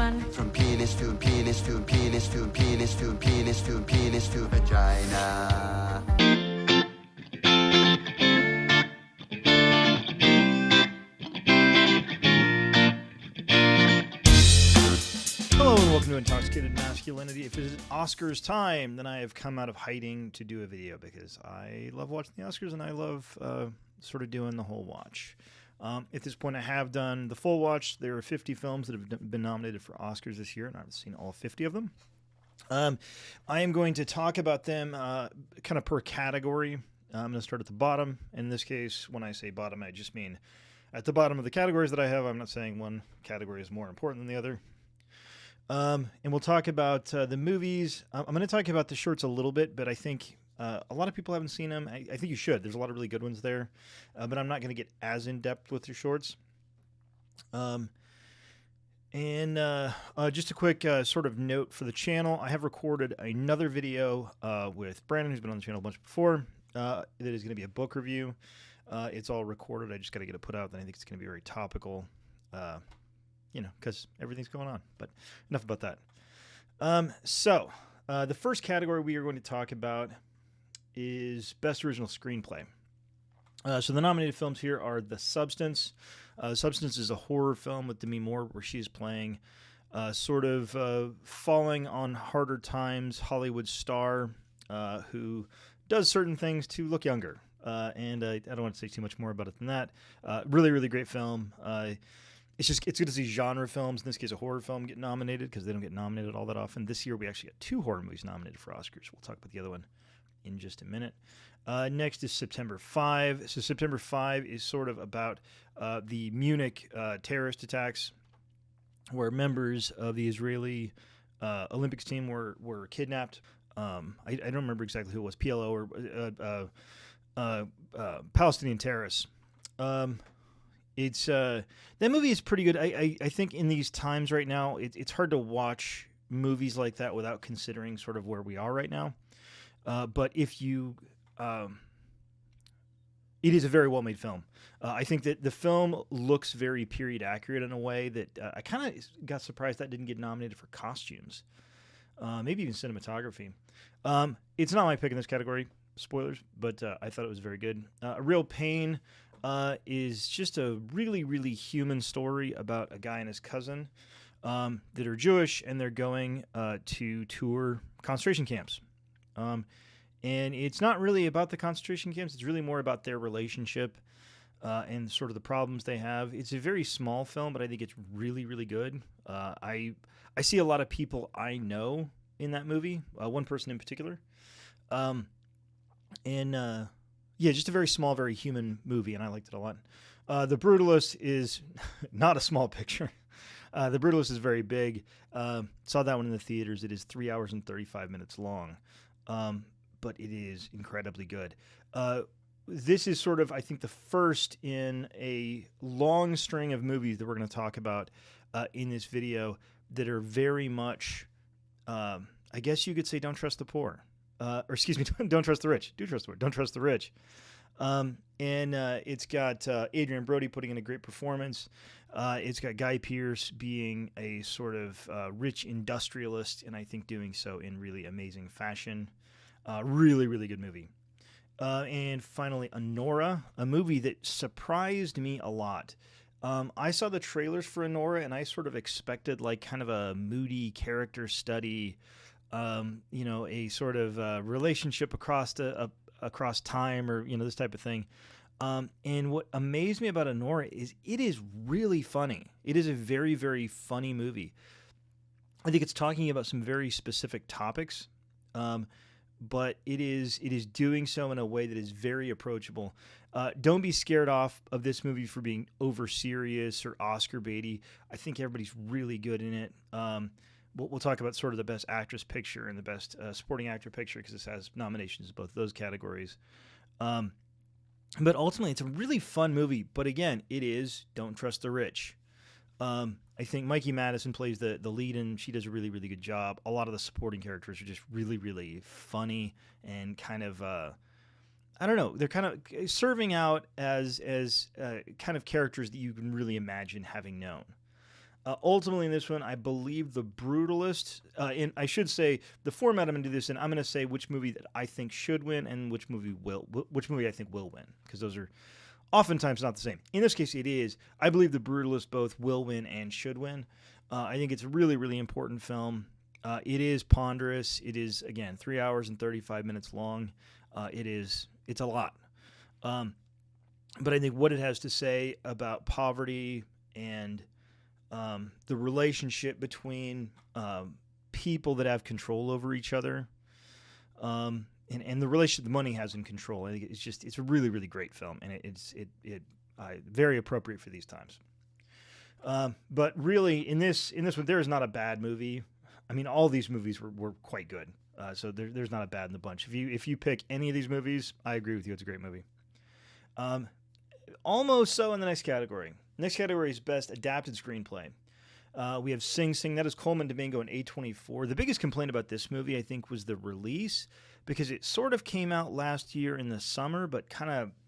fun. From penis to penis to penis to penis to penis to penis to vagina. Hello and welcome to Intoxicated Masculinity. If it is Oscars time, then I have come out of hiding to do a video because I love watching the Oscars and I love sort of doing the whole watch. At this point, I have done the full watch. There are 50 films that have been nominated for Oscars this year, and I've seen all 50 of them. I am going to talk about them kind of per category. I'm going to start at the bottom. In this case, when I say bottom, I just mean at the bottom of the categories that I have. I'm not saying one category is more important than the other. And we'll talk about the movies. I'm going to talk about the shorts a little bit, but I think a lot of people haven't seen them. I think you should. There's a lot of really good ones there, but I'm not going to get as in-depth with your shorts. Just a quick sort of note for the channel. I have recorded another video with Brandon, who's been on the channel a bunch before. That is going to be a book review. It's all recorded. I just got to get it put out. And I think it's going to be very topical. Because everything's going on. But enough about that. The first category we are going to talk about is Best Original Screenplay. So the nominated films here are The Substance. Substance is a horror film with Demi Moore where she's playing falling on harder times Hollywood star who does certain things to look younger. And I don't want to say too much more about it than that. Really, really great film. It's good to see genre films, in this case a horror film, get nominated because they don't get nominated all that often. This year we actually got 2 horror movies nominated for Oscars. We'll talk about the other one in just a minute. Next is September 5. So September 5 is sort of about the Munich terrorist attacks where members of the Israeli Olympics team were kidnapped. I don't remember exactly who it was, PLO or Palestinian terrorists. That movie is pretty good. I think in these times right now, it's hard to watch movies like that without considering sort of where we are right now. But if you, it is a very well-made film. I think that the film looks very period accurate in a way that I kind of got surprised that didn't get nominated for costumes, maybe even cinematography. It's not my pick in this category, spoilers, but I thought it was very good. A Real Pain is just a really, really human story about a guy and his cousin that are Jewish, and they're going to tour concentration camps. And it's not really about the concentration camps. It's really more about their relationship and sort of the problems they have. It's a very small film, but I think it's really, really good. I see a lot of people I know in that movie, one person in particular. Yeah, just a very small, very human movie, and I liked it a lot. The Brutalist is not a small picture. The Brutalist is very big. Saw that one in the theaters. It is 3 hours and 35 minutes long, but it is incredibly good. This is sort of, I think, the first in a long string of movies that we're going to talk about in this video that are very much, I guess you could say, don't trust the poor. Don't trust the rich. Do trust the poor. Don't trust the rich. It's got Adrian Brody putting in a great performance. It's got Guy Pearce being a sort of rich industrialist, and I think doing so in really amazing fashion. Really, really good movie. And finally, Anora, a movie that surprised me a lot. I saw the trailers for Anora, and I sort of expected like kind of a moody character study, a sort of relationship across time, or this type of thing. And what amazed me about Anora is it is really funny. It is a very, very funny movie. I think it's talking about some very specific topics, but it is doing so in a way that is very approachable. Don't be scared off of this movie for being over serious or Oscar baity. I think everybody's really good in it. We'll talk about sort of the best actress picture and the best supporting actor picture because this has nominations in both those categories. But ultimately, it's a really fun movie. But again, it is Don't Trust the Rich. I think Mikey Madison plays the lead, and she does a really, really good job. A lot of the supporting characters are just really, really funny and kind of, I don't know, they're kind of serving out as kind of characters that you can really imagine having known. Ultimately, in this one, I believe the brutalist. I should say the format I'm going to do this in. I'm going to say which movie that I think should win and which movie I think will win, because those are oftentimes not the same. In this case, it is. I believe the brutalist both will win and should win. I think it's a really, really important film. It is ponderous. It is, again, 3 hours and 35 minutes long. It's a lot. But I think what it has to say about poverty and the relationship between people that have control over each other, and the relationship the money has in control. I think it's a really, really great film, and it's very appropriate for these times. But really, in this one, there is not a bad movie. I mean, all these movies were quite good. So there's not a bad in the bunch. If you pick any of these movies, I agree with you. It's a great movie. Almost so in the next category. Next category is Best Adapted Screenplay. We have Sing Sing. That is Coleman Domingo and A24. The biggest complaint about this movie, I think, was the release, because it sort of came out last year in the summer, but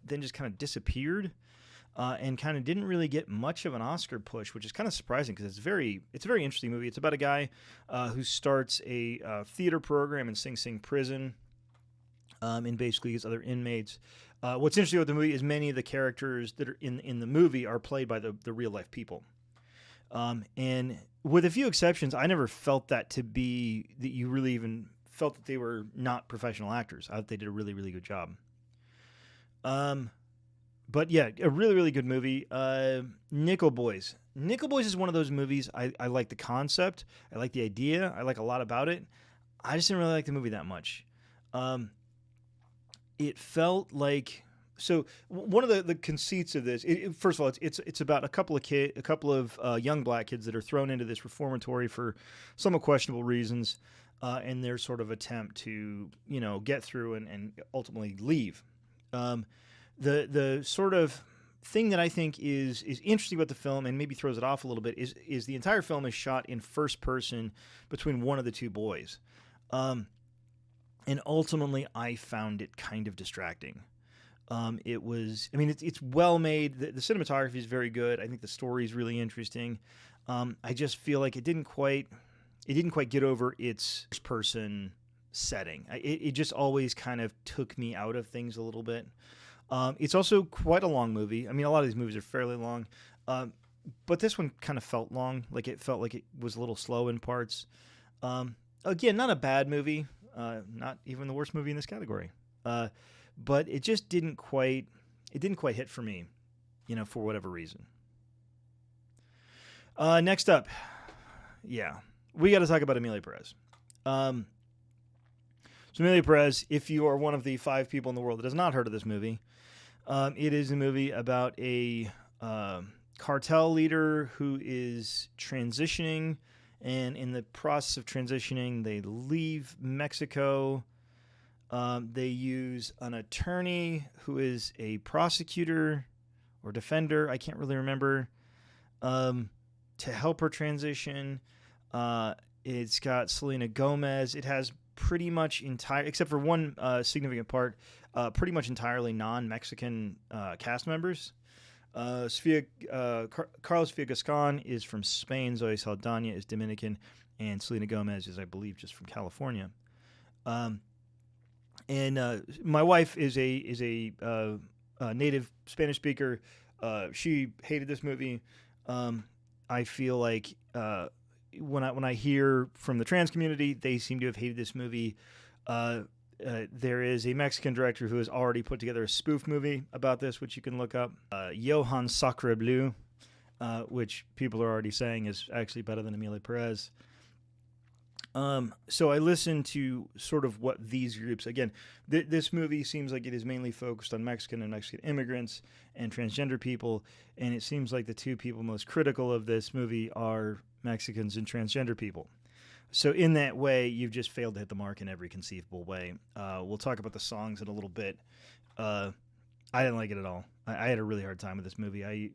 then just kind of disappeared, and kind of didn't really get much of an Oscar push, which is kind of surprising because it's a very interesting movie. It's about a guy who starts a theater program in Sing Sing prison, and basically gets other inmates. What's interesting about the movie is many of the characters that are in the movie are played by the real life people. And with a few exceptions, I never felt that you really even felt that they were not professional actors. I thought they did a really, really good job. But yeah, a really, really good movie. Nickel Boys. Nickel Boys is one of those movies. I like the concept. I like the idea. I like a lot about it. I just didn't really like the movie that much. It felt like, so one of the conceits of this. First of all, it's about a couple of young black kids that are thrown into this reformatory for somewhat questionable reasons, and their sort of attempt to get through and ultimately leave. The sort of thing that I think is interesting about the film and maybe throws it off a little bit is the entire film is shot in first person between one of the two boys. And ultimately, I found it kind of distracting. It's well made. The cinematography is very good. I think the story is really interesting. I just feel like it didn't quite get over its first person setting. It just always kind of took me out of things a little bit. It's also quite a long movie. I mean, a lot of these movies are fairly long, but this one kind of felt long. Like it felt like it was a little slow in parts. Again, not a bad movie. Not even the worst movie in this category. But it just didn't quite hit for me, for whatever reason. Next up, we got to talk about Emilia Perez. So Emilia Perez, if you are one of the 5 people in the world that has not heard of this movie, it is a movie about a cartel leader who is transitioning. And in the process of transitioning, they leave Mexico. They use an attorney who is a prosecutor or defender, I can't really remember, to help her transition. It's got Selena Gomez. It has pretty much except for one significant part, pretty much entirely non-Mexican cast members. Carlos Sofia Gascon is from Spain. Zoe Saldana is Dominican, and Selena Gomez is, I believe, just from California. And my wife is a native Spanish speaker. She hated this movie. I feel like when I hear from the trans community, they seem to have hated this movie. There is a Mexican director who has already put together a spoof movie about this, which you can look up. Johan Sacre Bleu, which people are already saying is actually better than Emilia Perez. So I listened to sort of what these groups, again, this movie seems like it is mainly focused on Mexican and Mexican immigrants and transgender people, and it seems like the two people most critical of this movie are Mexicans and transgender people. So in that way, you've just failed to hit the mark in every conceivable way. We'll talk about the songs in a little bit. I didn't like it at all. I had a really hard time with this movie.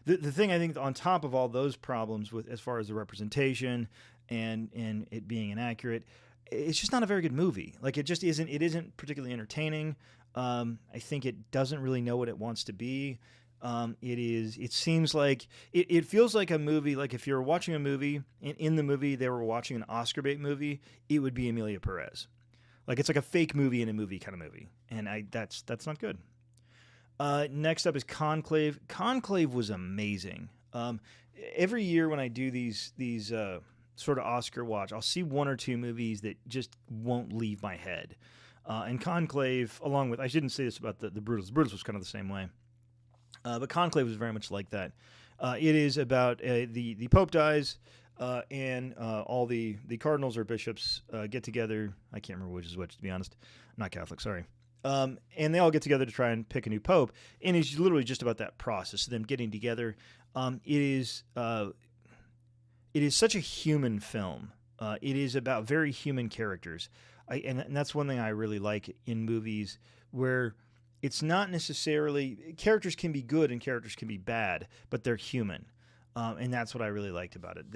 The thing I think on top of all those problems with as far as the representation and it being inaccurate, it's just not a very good movie. Like it just isn't. It isn't particularly entertaining. I think it doesn't really know what it wants to be. It seems like it feels like a movie. Like if you're watching a movie, in the movie they were watching an Oscar bait movie, it would be Emilia Perez. Like it's like a fake movie in a movie kind of movie, and that's not good. Next up is Conclave. Conclave was amazing. Every year when I do these sort of Oscar watch, I'll see one or two movies that just won't leave my head. And Conclave, along with, I shouldn't say this about the Brutus. The Brutus was kind of the same way. But Conclave was very much like that. It is about the Pope dies, and all the cardinals or bishops get together. I can't remember which is which, to be honest. I'm not Catholic, sorry. And they all get together to try and pick a new pope. And it's literally just about that process of them getting together. It is such a human film. It is about very human characters. And that's one thing I really like in movies, where it's not necessarily, characters can be good and characters can be bad, but they're human. And that's what I really liked about it.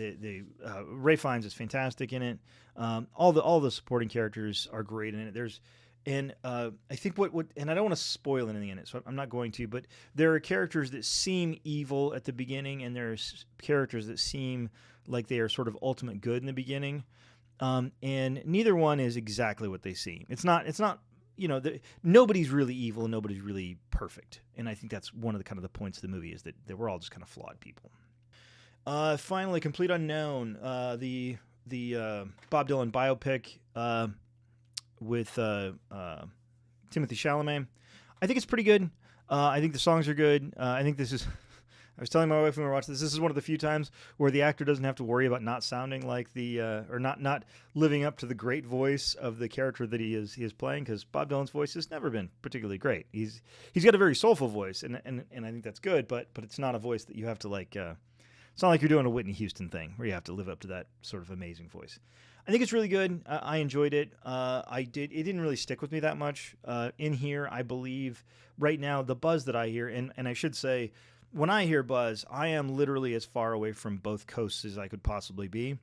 Ray Fiennes is fantastic in it. All the supporting characters are great in it. I think and I don't want to spoil anything in it, so I'm not going to, but there are characters that seem evil at the beginning, and there's characters that seem like they are sort of ultimate good in the beginning. And neither one is exactly what they seem. It's not, nobody's really evil and nobody's really perfect. And I think that's one of the kind of the points of the movie, is that we're all just kind of flawed people. Finally, Complete Unknown, the Bob Dylan biopic with Timothy Chalamet. I think it's pretty good. I think the songs are good. I think this is. I was telling my wife when we were watching this is one of the few times where the actor doesn't have to worry about not sounding like or not living up to the great voice of the character that he is playing, because Bob Dylan's voice has never been particularly great. He's got a very soulful voice, and I think that's good, but it's not a voice that you have to like. It's not like you're doing a Whitney Houston thing where you have to live up to that sort of amazing voice. I think it's really good. I enjoyed it. It didn't really stick with me that much. In here, I believe right now the buzz that I hear, and I should say, when I hear buzz, I am literally as far away from both coasts as I could possibly be.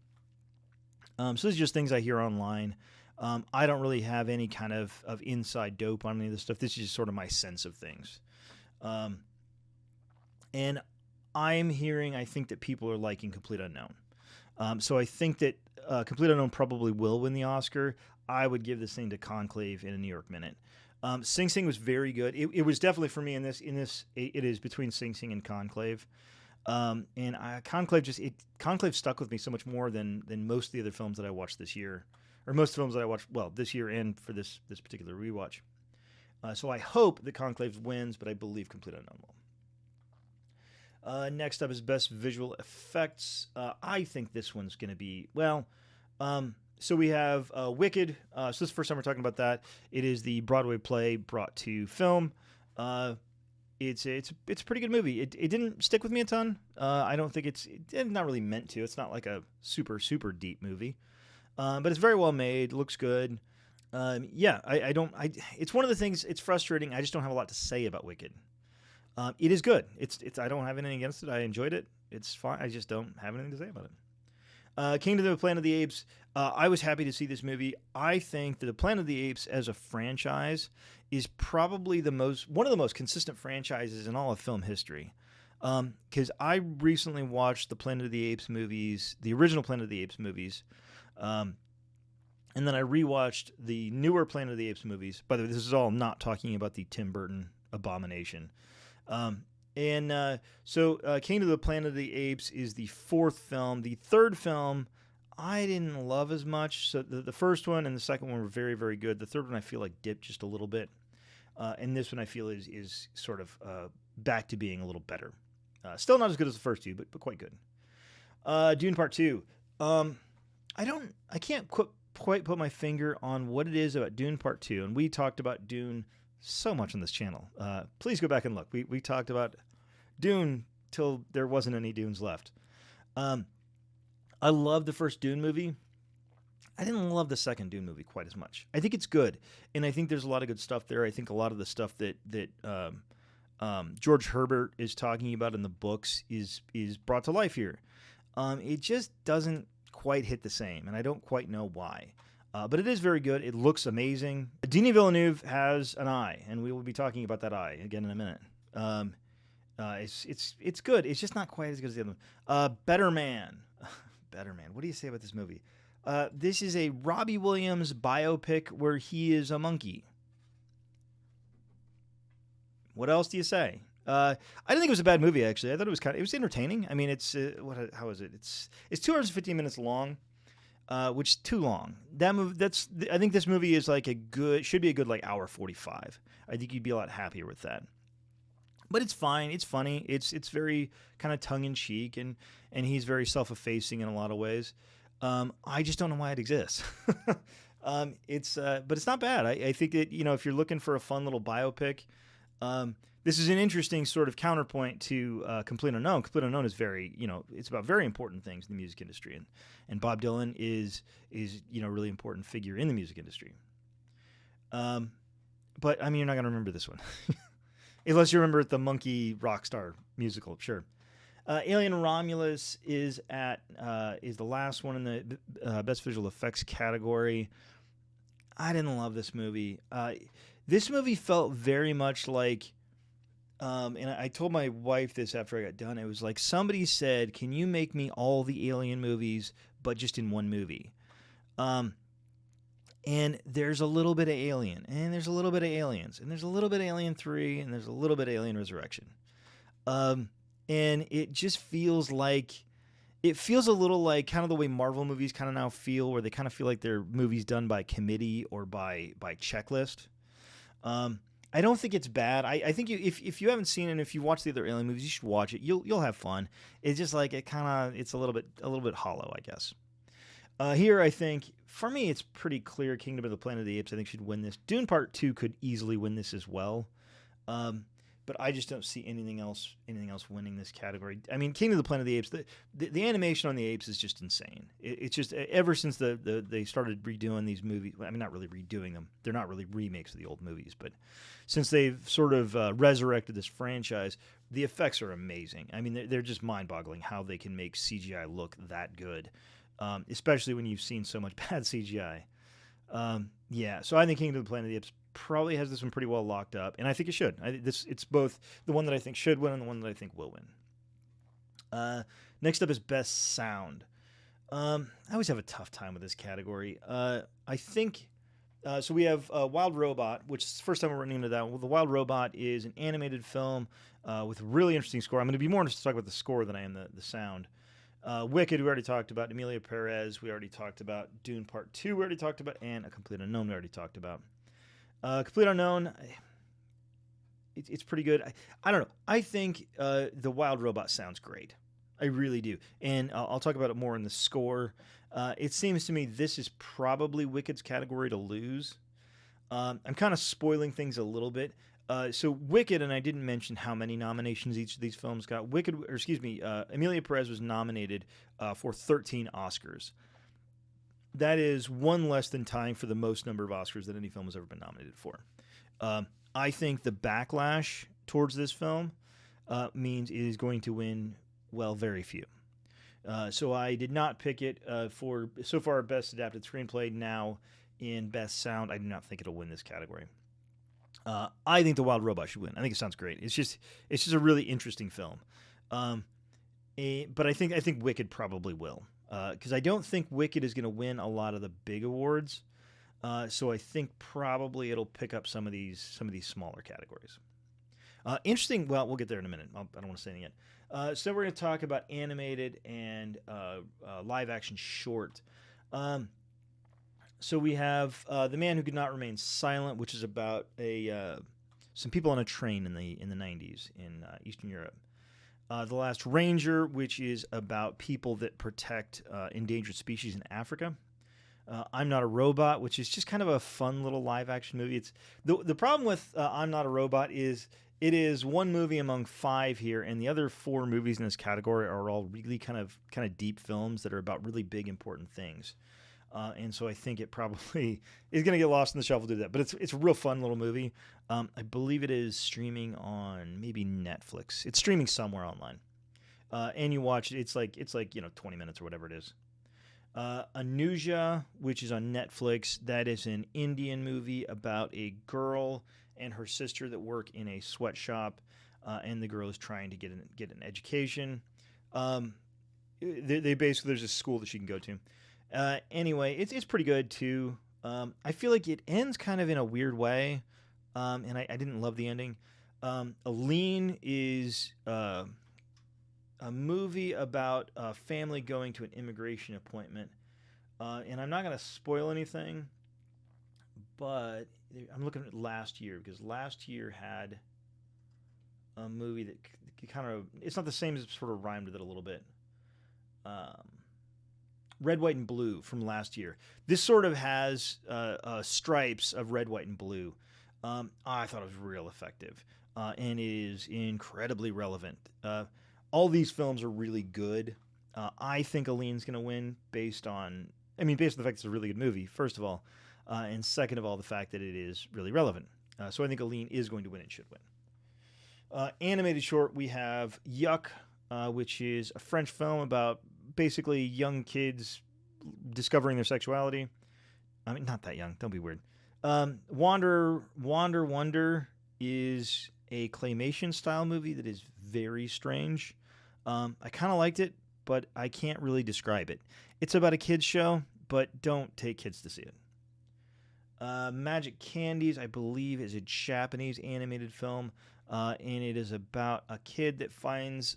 So this is just things I hear online. I don't really have any kind of inside dope on any of this stuff. This is just sort of my sense of things. And I'm hearing, I think that people are liking Complete Unknown. So I think that Complete Unknown probably will win the Oscar. I would give this thing to Conclave in a New York Minute. Sing Sing was very good. It was definitely for me in this. It is between Sing Sing and Conclave. And Conclave stuck with me so much more than most of the other films that I watched this year, or most films that I watched this year and for this particular rewatch. So I hope that Conclave wins, but I believe Complete Unknown will. Next up is Best Visual Effects. I think this one's going to be so we have Wicked. So this is the first time we're talking about that. It is the Broadway play brought to film. It's a pretty good movie. It didn't stick with me a ton. I don't think it's not really meant to. It's not like a super deep movie, but it's very well made. Looks good. It's one of the things. It's frustrating. I just don't have a lot to say about Wicked. It is good. I don't have anything against it. I enjoyed it. It's fine. I just don't have anything to say about it. Kingdom of the Planet of the Apes. I was happy to see this movie. I think that the Planet of the Apes as a franchise is probably one of the most consistent franchises in all of film history. Because I recently watched the Planet of the Apes movies, the original Planet of the Apes movies, and then I rewatched the newer Planet of the Apes movies. By the way, this is all not talking about the Tim Burton abomination. Kingdom of the Planet of the Apes is the fourth film. The third film I didn't love as much. So the first one and the second one were very, very good. The third one I feel like dipped just a little bit. And this one I feel is sort of back to being a little better. Still not as good as the first two, but quite good. Dune Part 2. I can't quite put my finger on what it is about Dune Part 2. And we talked about Dune so much on this channel. Please go back and look. We talked about Dune till there wasn't any Dunes left. I love the first Dune movie. I didn't love the second Dune movie quite as much. I think it's good, and I think there's a lot of good stuff there. I think a lot of the stuff that George Herbert is talking about in the books is brought to life here. It just doesn't quite hit the same, and I don't quite know why. But it is very good. It looks amazing. Denis Villeneuve has an eye, and we will be talking about that eye again in a minute. It's good. It's just not quite as good as the other one. Better Man. Better Man. What do you say about this movie? This is a Robbie Williams biopic where he is a monkey. What else do you say? I didn't think it was a bad movie actually. I thought it was entertaining. I mean, it's how is it? It's 2 hours and 15 minutes long, which is too long. I think this movie is like should be a good like hour 45. I think you'd be a lot happier with that. But it's fine. It's funny. It's very kind of tongue in cheek, and he's very self effacing in a lot of ways. I just don't know why it exists. But it's not bad. I think that if you're looking for a fun little biopic, this is an interesting sort of counterpoint to Complete Unknown. Complete Unknown is very it's about very important things in the music industry, and Bob Dylan is a really important figure in the music industry. But I mean, you're not gonna remember this one. Unless you remember the Monkey Rockstar musical, sure. Alien Romulus is the last one in the best visual effects category. I didn't love this movie. This movie felt very much like, and I told my wife this after I got done. It was like somebody said, "Can you make me all the Alien movies, but just in one movie?" And there's a little bit of Alien, and there's a little bit of Aliens, and there's a little bit of Alien 3, and there's a little bit of Alien Resurrection. And it just feels like, it feels a little like kind of the way Marvel movies kind of now feel, where they kind of feel like they're movies done by committee or by checklist. I don't think it's bad. I think if you haven't seen it, and if you watch the other Alien movies, you should watch it. You'll have fun. It's just like it's a little bit hollow, I guess. Here, I think, for me, it's pretty clear. Kingdom of the Planet of the Apes, I think, should win this. Dune Part 2 could easily win this as well. But I just don't see anything else winning this category. I mean, Kingdom of the Planet of the Apes, the animation on the apes is just insane. It's just, ever since they started redoing these movies, I mean, not really redoing them. They're not really remakes of the old movies, but since they've sort of resurrected this franchise, the effects are amazing. I mean, they're just mind-boggling how they can make CGI look that good. Especially when you've seen so much bad CGI. So I think Kingdom of the Planet of the Apes probably has this one pretty well locked up, and I think it should. It's both the one that I think should win and the one that I think will win. Next up is Best Sound. I always have a tough time with this category. I think so. We have Wild Robot, which is the first time we're running into that one. Well, the Wild Robot is an animated film with a really interesting score. I'm going to be more interested to talk about the score than I am the sound. Wicked, we already talked about. Emilia Perez, we already talked about. Dune Part 2, we already talked about. And A Complete Unknown, we already talked about. Complete Unknown, it's pretty good. I don't know. I think the Wild Robot sounds great. I really do. And I'll talk about it more in the score. It seems to me this is probably Wicked's category to lose. I'm kind of spoiling things a little bit. So Wicked, and I didn't mention how many nominations each of these films got. Emilia Perez was nominated for 13 Oscars. That is one less than tying for the most number of Oscars that any film has ever been nominated for. I think the backlash towards this film means it is going to win, well, very few. So I did not pick it for, so far, Best Adapted Screenplay. Now, in Best Sound, I do not think it'll win this category. I think The Wild Robot should win. I think it sounds great. It's just a really interesting film. But I think Wicked probably will, because I don't think Wicked is going to win a lot of the big awards. So I think probably it'll pick up some of these smaller categories. Interesting. Well, we'll get there in a minute. I don't want to say anything yet. So we're going to talk about animated and live action short. So we have The Man Who Could Not Remain Silent, which is about some people on a train in the 90s in Eastern Europe. The Last Ranger, which is about people that protect endangered species in Africa. I'm Not a Robot, which is just kind of a fun little live action movie. It's the problem with I'm Not a Robot is it is one movie among 5 here, and the other 4 movies in this category are all really kind of deep films that are about really big important things. And so I think it probably is going to get lost in the shuffle to do that. But it's a real fun little movie. I believe it is streaming on maybe Netflix. It's streaming somewhere online. And you watch it. It's like 20 minutes or whatever it is. Anuja, which is on Netflix. That is an Indian movie about a girl and her sister that work in a sweatshop. and the girl is trying to get an education. They basically, there's a school that she can go to. Anyway, it's pretty good too. I feel like it ends kind of in a weird way, and I didn't love the ending. Aline is a movie about a family going to an immigration appointment, and I'm not going to spoil anything, but I'm looking at last year because last year had a movie that kind of, it's not the same, as sort of rhymed with it a little bit. Red, White, and Blue from last year. This sort of has stripes of red, white, and blue. I thought it was real effective, and it is incredibly relevant. All these films are really good. I think Aline's going to win based on the fact that it's a really good movie, first of all, and second of all, the fact that it is really relevant. So I think Aline is going to win and should win. Animated short, we have Yuck, which is a French film about basically young kids discovering their sexuality. I mean, not that young. Don't be weird. Wonder is a claymation style movie that is very strange. I kind of liked it, but I can't really describe it. It's about a kids show, but don't take kids to see it. Magic Candies, I believe, is a Japanese animated film. And it is about a kid that finds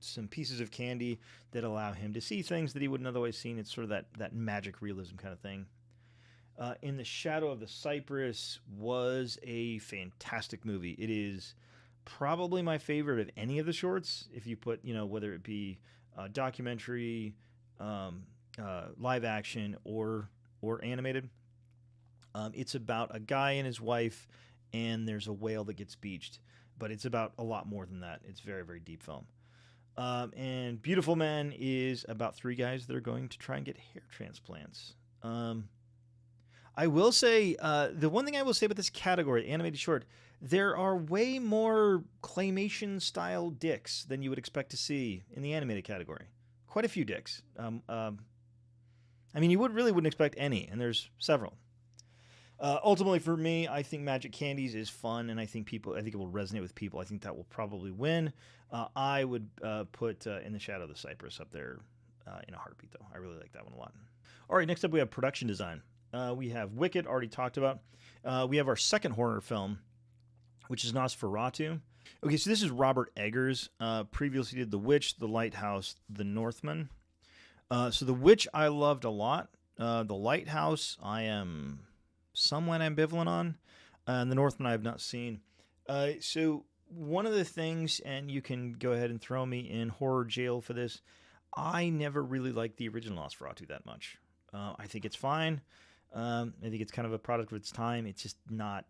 some pieces of candy that allow him to see things that he wouldn't otherwise seen. It's sort of that magic realism kind of thing. In the Shadow of the Cypress was a fantastic movie. It is probably my favorite of any of the shorts. If you put, whether it be documentary, live action, or animated. It's about a guy and his wife, and there's a whale that gets beached. But it's about a lot more than that. It's very, very deep film. And Beautiful Man is about three guys that are going to try and get hair transplants. I will say, the one thing I will say about this category, animated short, there are way more claymation-style dicks than you would expect to see in the animated category. Quite a few dicks. You wouldn't expect any, and there's several. Ultimately, for me, I think Magic Candies is fun, and I think it will resonate with people. I think that will probably win. I would put In the Shadow of the Cypress up there in a heartbeat, though. I really like that one a lot. All right, next up we have production design. We have Wicked, already talked about. We have our second horror film, which is Nosferatu. Okay, so this is Robert Eggers. Previously did The Witch, The Lighthouse, The Northman. So The Witch I loved a lot. The Lighthouse I am somewhat ambivalent on, and The Northman I have not seen. So one of the things, and you can go ahead and throw me in horror jail for this, I never really liked the original Nosferatu that much. I think it's fine. I think it's kind of a product of its time. It's just not.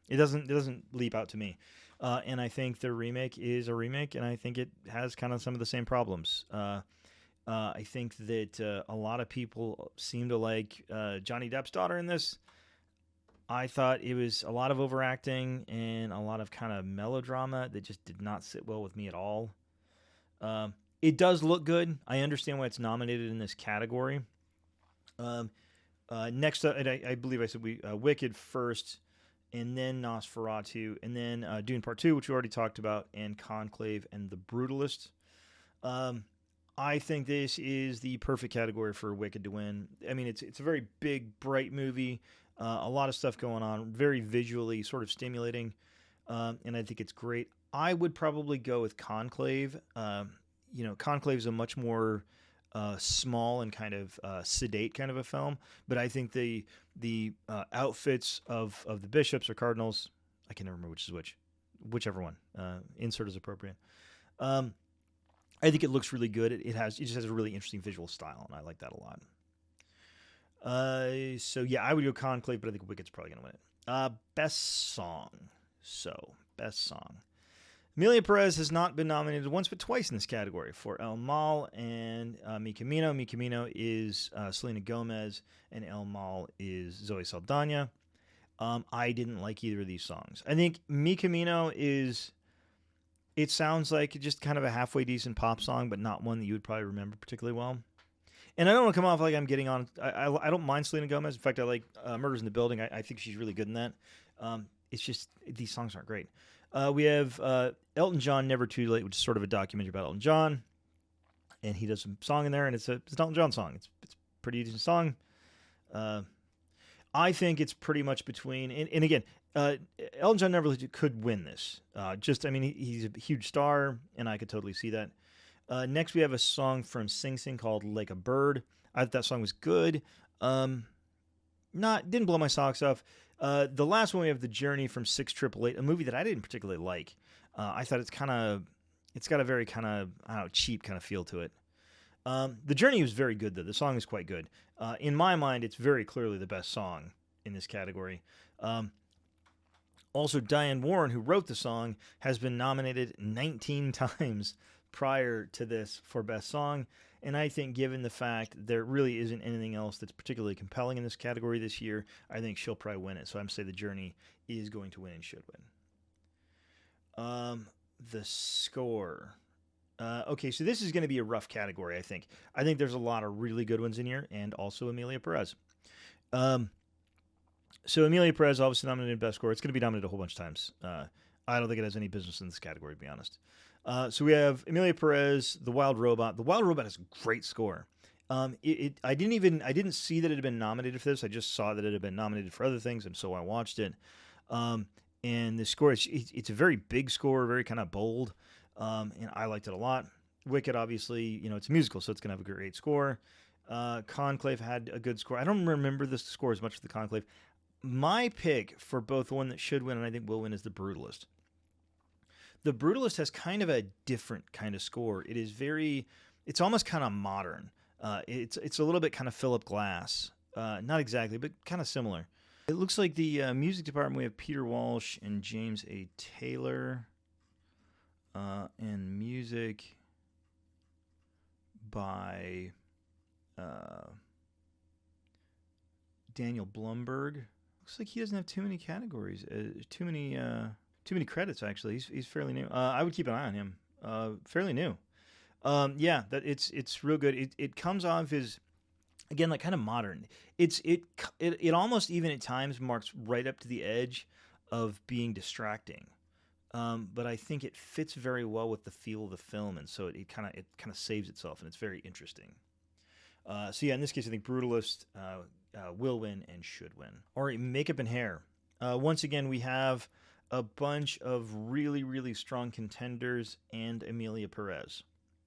It doesn't leap out to me. And I think the remake is a remake, and I think it has kind of some of the same problems. I think that a lot of people seem to like Johnny Depp's daughter in this. I thought it was a lot of overacting and a lot of kind of melodrama that just did not sit well with me at all. It does look good. I understand why it's nominated in this category. Next up, and I believe I said Wicked first, and then Nosferatu, and then Dune Part 2, which we already talked about, and Conclave and The Brutalist. I think this is the perfect category for Wicked to win. I mean, it's a very big, bright movie. A lot of stuff going on, very visually sort of stimulating, and I think it's great. I would probably go with Conclave. Conclave is a much more small and kind of sedate kind of a film, but I think the outfits of the bishops or cardinals, I can never remember which is which, whichever one, insert is appropriate. I think it looks really good. It just has a really interesting visual style, and I like that a lot. So yeah, I would go Conclave, but I think Wicked's probably going to win it. Best song. Best song. Emilia Perez has not been nominated once but twice in this category for El Mal and Mi Camino. Mi Camino is Selena Gomez, and El Mal is Zoe Saldana. I didn't like either of these songs. I think Mi Camino it sounds like just kind of a halfway decent pop song, but not one that you would probably remember particularly well. And I don't want to come off like I'm getting on. I don't mind Selena Gomez. In fact, I like Murders in the Building. I think she's really good in that. It's just these songs aren't great. We have Elton John, Never Too Late, which is sort of a documentary about Elton John. And he does some song in there, and it's an Elton John song. It's a pretty decent song. I think it's pretty much between, and again, Elton John Never could win this. I mean, he's a huge star, and I could totally see that. Next, we have a song from Sing Sing called "Like a Bird." I thought that song was good. Didn't blow my socks off. The last one we have The Journey from 6888, a movie that I didn't particularly like. I thought it's got a very kind of, I don't know, cheap kind of feel to it. The Journey was very good though. The song is quite good. In my mind, it's very clearly the best song in this category. Also, Diane Warren, who wrote the song, has been nominated 19 times prior to this for Best Song. And I think given the fact there really isn't anything else that's particularly compelling in this category this year, I think she'll probably win it. So I'm saying The Journey is going to win and should win. The score. Okay, so this is going to be a rough category, I think. I think there's a lot of really good ones in here, and also Emilia Perez. So Emilia Perez, obviously nominated Best Score. It's going to be nominated a whole bunch of times. I don't think it has any business in this category, to be honest. So we have Emilia Perez, The Wild Robot. The Wild Robot has a great score. I didn't see that it had been nominated for this. I just saw that it had been nominated for other things, and so I watched it. And the score, it's a very big score, very kind of bold, and I liked it a lot. Wicked, obviously, it's a musical, so it's going to have a great score. Conclave had a good score. I don't remember the score as much for the Conclave. My pick for both the one that should win and I think will win is The Brutalist. The Brutalist has kind of a different kind of score. It's almost kind of modern. It's a little bit kind of Philip Glass. Not exactly, but kind of similar. It looks like the music department, we have Peter Walsh and James A. Taylor. And music by Daniel Blumberg. Looks like he doesn't have too many categories, too many credits, actually. He's fairly new. I would keep an eye on him. Fairly new. Yeah, that it's real good. It comes off as, again, like kind of modern. It almost even at times marks right up to the edge of being distracting. But I think it fits very well with the feel of the film, and so it kind of saves itself, and it's very interesting. So yeah, in this case, I think Brutalist will win and should win. All right, makeup and hair. Once again, we have a bunch of really, really strong contenders and Emilia Perez.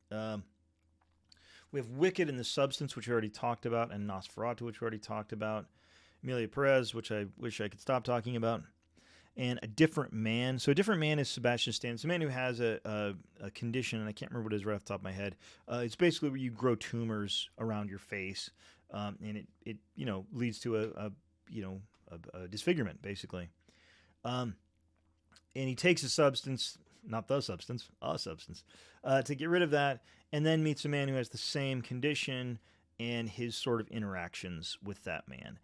We have Wicked and The Substance, which we already talked about, and Nosferatu, which we already talked about. Emilia Perez, which I wish I could stop talking about. And A Different Man. So A Different Man is Sebastian Stan. It's a man who has a condition, and I can't remember what it is right off the top of my head. It's basically where you grow tumors around your face, and it leads to a disfigurement, basically. And he takes a substance, not the substance, a substance, to get rid of that, and then meets a man who has the same condition and his sort of interactions with that man.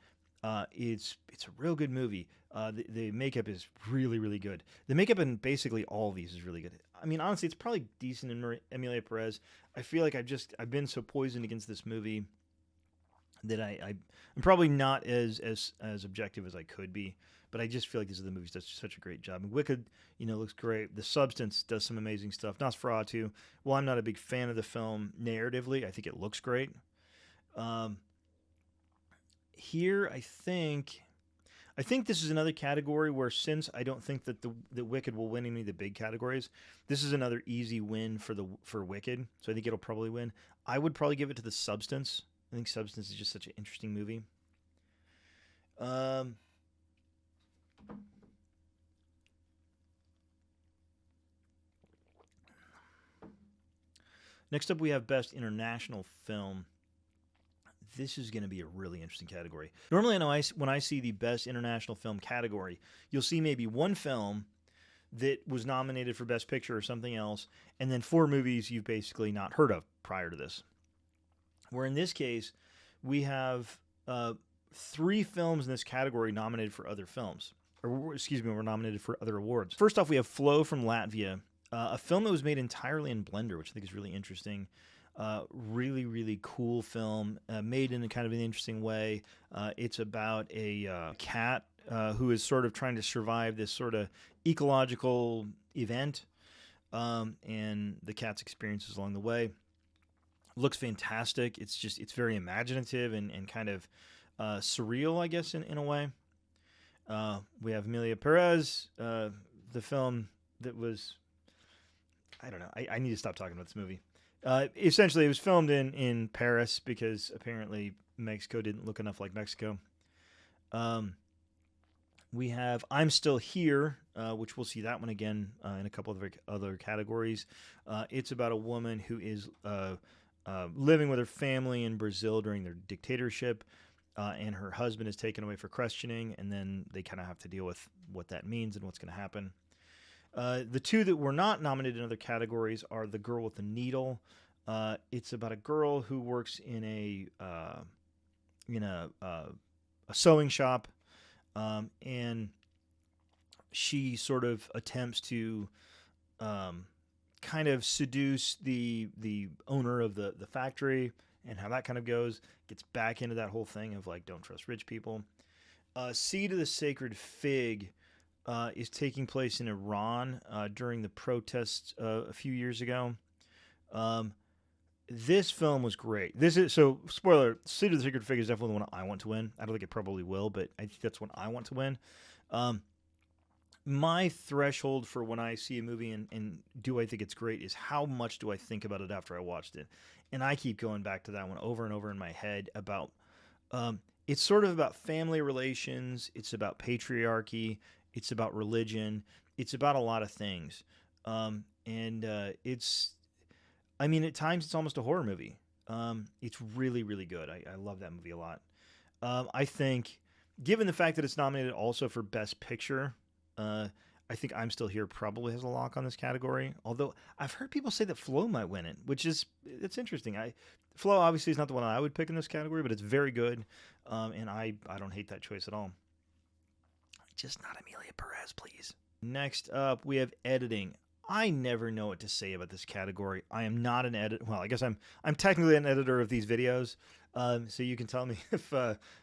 It's a real good movie. The makeup is really, really good. The makeup in basically all of these is really good. I mean, honestly, it's probably decent in Emilia Perez. I feel like I've been so poisoned against this movie that I'm probably not as objective as I could be. But I just feel like these are the movies that does such a great job. And Wicked, looks great. The Substance does some amazing stuff. Nosferatu, well, I'm not a big fan of the film narratively. I think it looks great. Here, I think this is another category where, since I don't think that the Wicked will win any of the big categories, this is another easy win for Wicked. So I think it'll probably win. I would probably give it to The Substance. I think Substance is just such an interesting movie. Next up, we have Best International Film. This is going to be a really interesting category. Normally, when I see the Best International Film category, you'll see maybe one film that was nominated for Best Picture or something else, and then 4 movies you've basically not heard of prior to this. Where in this case, we have 3 films in this category nominated for other films. Or, excuse me, were nominated for other awards. First off, we have Flow from Latvia, a film that was made entirely in Blender, which I think is really interesting. Really, really cool film, made in a kind of an interesting way. It's about a cat who is sort of trying to survive this sort of ecological event, and the cat's experiences along the way. Looks fantastic. It's very imaginative and kind of surreal, I guess, in a way. We have Emilia Perez, the film that was, I don't know. I need to stop talking about this movie. Essentially, it was filmed in Paris because apparently Mexico didn't look enough like Mexico. We have I'm Still Here, which we'll see that one again in a couple of other categories. It's about a woman who is living with her family in Brazil during their dictatorship, and her husband is taken away for questioning, and then they kind of have to deal with what that means and what's going to happen. The two that were not nominated in other categories are The Girl with the Needle. It's about a girl who works in a sewing shop, and she sort of attempts to kind of seduce the owner of the factory, and how that kind of goes. Gets back into that whole thing of like, don't trust rich people. Seed of the Sacred Fig is taking place in Iran during the protests a few years ago. This film was great. Spoiler, Seed of the Sacred Fig is definitely the one I want to win. I don't think it probably will, but I think that's one I want to win. My threshold for when I see a movie and do I think it's great is how much do I think about it after I watched it. And I keep going back to that one over and over in my head about, it's sort of about family relations. It's about patriarchy. It's about religion. It's about a lot of things. At times it's almost a horror movie. It's really, really good. I love that movie a lot. I think, given the fact that it's nominated also for Best Picture, I think I'm Still Here probably has a lock on this category. Although I've heard people say that Flow might win it, it's interesting. Flow obviously is not the one I would pick in this category, but it's very good, and I don't hate that choice at all. Just not Emilia Perez, please. Next up, we have editing. I never know what to say about this category. I am not an editor. Well, I guess I'm technically an editor of these videos, so you can tell me if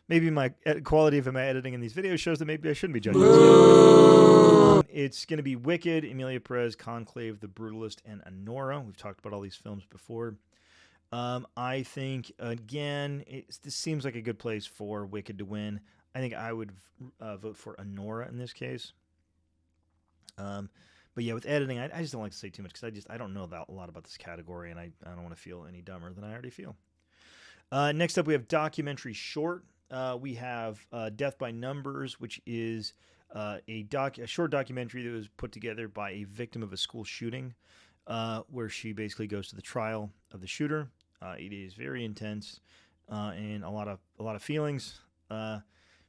maybe my quality of my editing in these videos shows that maybe I shouldn't be judging this category. It's going to be Wicked, Emilia Perez, Conclave, The Brutalist, and Anora. We've talked about all these films before. I think, again, this seems like a good place for Wicked to win. I think I would vote for Anora in this case. But yeah, with editing, I just don't like to say too much because I don't know a lot about this category, and I don't want to feel any dumber than I already feel. Next up, we have documentary short. We have Death by Numbers, which is a short documentary that was put together by a victim of a school shooting, where she basically goes to the trial of the shooter. It is very intense and a lot of feelings,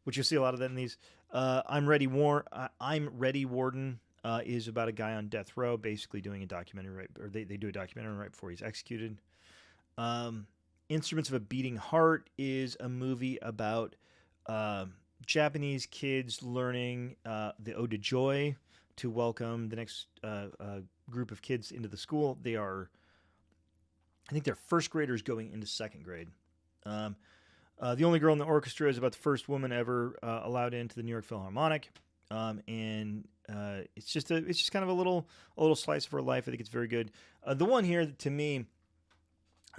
which you'll see a lot of that in these. I'm Ready, Warden. Is about a guy on death row basically doing a documentary, they do a documentary right before he's executed. Instruments of a Beating Heart is a movie about Japanese kids learning the Ode to Joy to welcome the next group of kids into the school. I think they're first graders going into second grade. The Only Girl in the Orchestra is about the first woman ever allowed into the New York Philharmonic. It's just kind of a little slice of her life. I think it's very good. The one here to me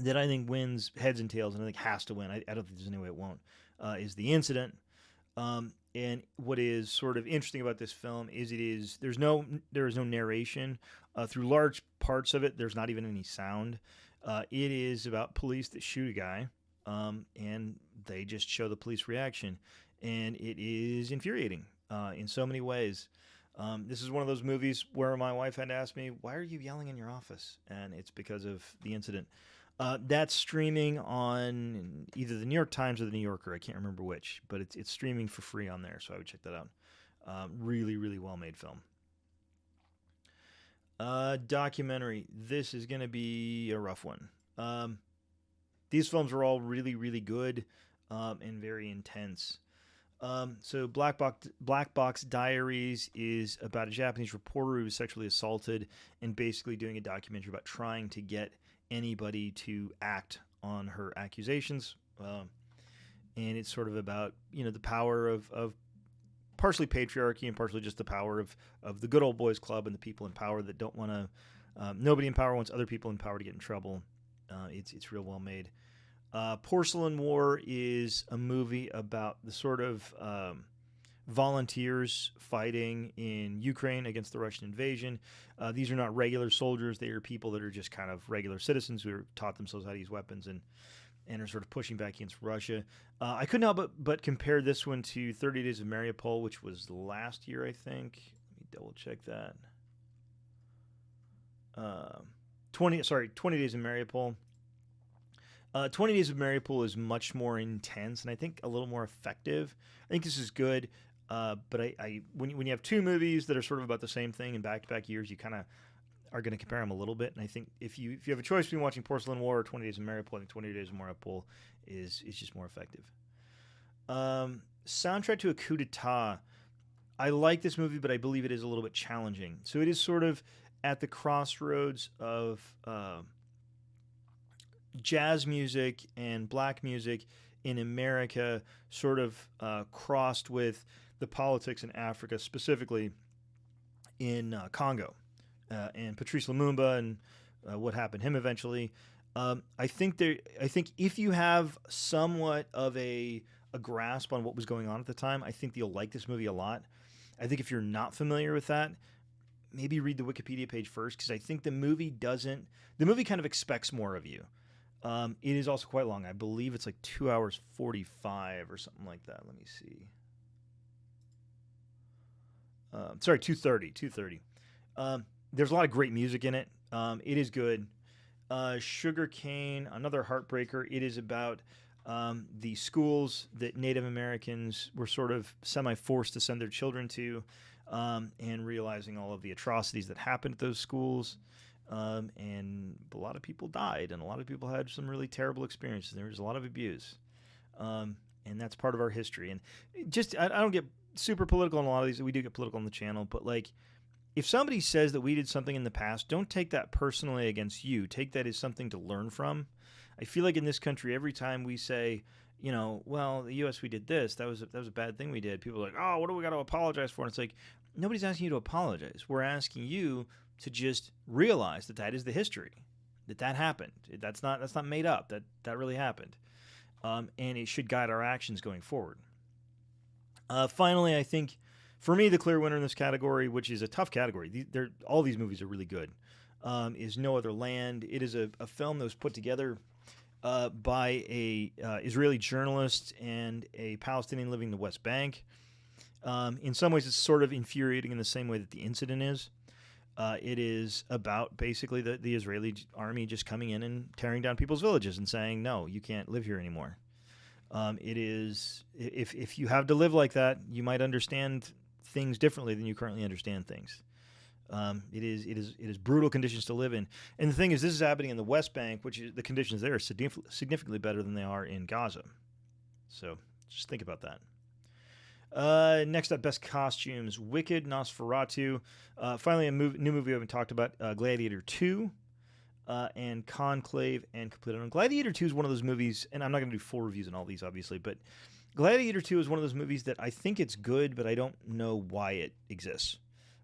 that I think wins heads and tails, and I think has to win. I don't think there's any way it won't. Is The Incident. And what is sort of interesting about this film is there is no narration through large parts of it. There's not even any sound. It is about police that shoot a guy, and they just show the police reaction, and it is infuriating in so many ways. This is one of those movies where my wife had to ask me, "Why are you yelling in your office?" And it's because of The Incident. That's streaming on either the New York Times or the New Yorker. I can't remember which, but it's streaming for free on there, so I would check that out. Really, really well-made film. Documentary. This is going to be a rough one. These films are all really, really good and very intense. So Black Box Diaries is about a Japanese reporter who was sexually assaulted and basically doing a documentary about trying to get anybody to act on her accusations. And it's sort of about, the power of partially patriarchy and partially just the power of the good old boys club and the people in power that don't want to. Nobody in power wants other people in power to get in trouble. It's real well made. Porcelain War is a movie about the sort of volunteers fighting in Ukraine against the Russian invasion. These are not regular soldiers. They are people that are just kind of regular citizens who are taught themselves how to use weapons and are sort of pushing back against Russia. I couldn't help but compare this one to 30 Days of Mariupol, which was last year, I think. Let me double check that. 20 Days of Mariupol. 20 Days of Mariupol is much more intense and I think a little more effective. I think this is good, but when you have two movies that are sort of about the same thing in back-to-back years, you kind of are going to compare them a little bit. And I think if you have a choice between watching Porcelain War or 20 Days of Mariupol, I think 20 Days of Mariupol is just more effective. Soundtrack to a Coup d'etat. I like this movie, but I believe it is a little bit challenging. So it is sort of at the crossroads of jazz music and black music in America, sort of crossed with the politics in Africa, specifically in Congo, and Patrice Lumumba and what happened to him eventually. I think if you have somewhat of a grasp on what was going on at the time, I think you'll like this movie a lot. I think if you're not familiar with that, maybe read the Wikipedia page first, because I think the movie kind of expects more of you. It is also quite long. I believe it's like 2 hours 45 or something like that. Let me see. 2:30. There's a lot of great music in it. It is good. Sugar Cane, another heartbreaker. It is about the schools that Native Americans were sort of semi-forced to send their children to, and realizing all of the atrocities that happened at those schools. And a lot of people died, and a lot of people had some really terrible experiences. There was a lot of abuse, and that's part of our history. And I don't get super political on a lot of these. We do get political on the channel, but like, if somebody says that we did something in the past, don't take that personally against you. Take that as something to learn from. I feel like in this country, every time we say, well, the U.S., we did this, that was a bad thing we did, people are like, oh, what do we got to apologize for? And it's like, nobody's asking you to apologize. We're asking you to just realize that is the history, that happened. That's not made up. That really happened, and it should guide our actions going forward. Finally, I think for me the clear winner in this category, which is a tough category, all these movies are really good, is No Other Land. It is a film that was put together by a Israeli journalist and a Palestinian living in the West Bank. In some ways, it's sort of infuriating in the same way that the incident is. It is about basically the Israeli army just coming in and tearing down people's villages and saying, no, you can't live here anymore. It is, if you have to live like that, you might understand things differently than you currently understand things. It is brutal conditions to live in. And the thing is, this is happening in the West Bank, which is, the conditions there are significantly better than they are in Gaza. So just think about that. Next up, best costumes: Wicked, Nosferatu. Finally, a new movie we haven't talked about: Gladiator 2, and Conclave, and Complete Unknown. Gladiator 2 is one of those movies, and I'm not going to do full reviews on all these, obviously, but Gladiator 2 is one of those movies that I think it's good, but I don't know why it exists.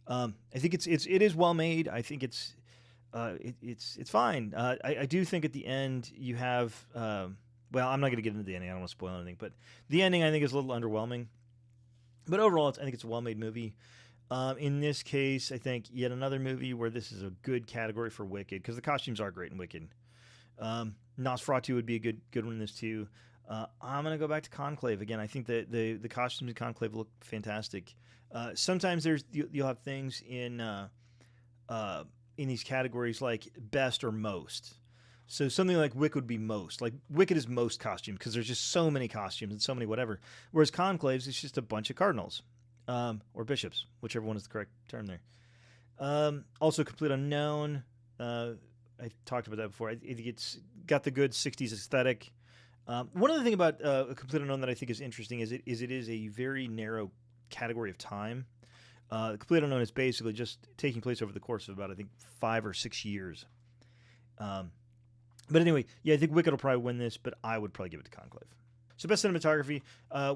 I think it is well made. I think it's fine. I do think at the end you have well, I'm not going to get into the ending. I don't want to spoil anything, but the ending I think is a little underwhelming. But overall, I think it's a well-made movie. In this case, I think yet another movie where this is a good category for Wicked, because the costumes are great in Wicked. Nosferatu would be a good one in this too. I'm going to go back to Conclave again. I think that the costumes in Conclave look fantastic. Sometimes you'll have things in these categories like best or most. So something like Wicked would be most. Like Wicked is most costume because there's just so many costumes and so many whatever. Whereas Conclaves, it's just a bunch of cardinals or bishops, whichever one is the correct term there. Also, Complete Unknown. I talked about that before. I think it's got the good 60s aesthetic. One other thing about a Complete Unknown that I think is interesting is it is a very narrow category of time. Complete Unknown is basically just taking place over the course of about, I think, 5 or 6 years. But anyway, yeah, I think Wicked will probably win this, but I would probably give it to Conclave. So best cinematography,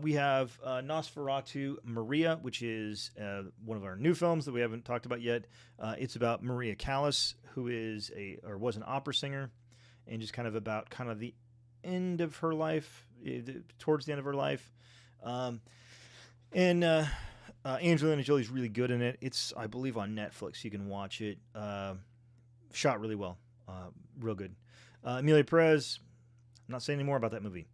we have Nosferatu Maria, which is one of our new films that we haven't talked about yet. It's about Maria Callas, who was an opera singer, and just kind of about kind of the end of her life, towards the end of her life. And Angelina Jolie's really good in it. It's, I believe, on Netflix. You can watch it. Shot really well. Real good. Emilia Perez, I'm not saying any more about that movie.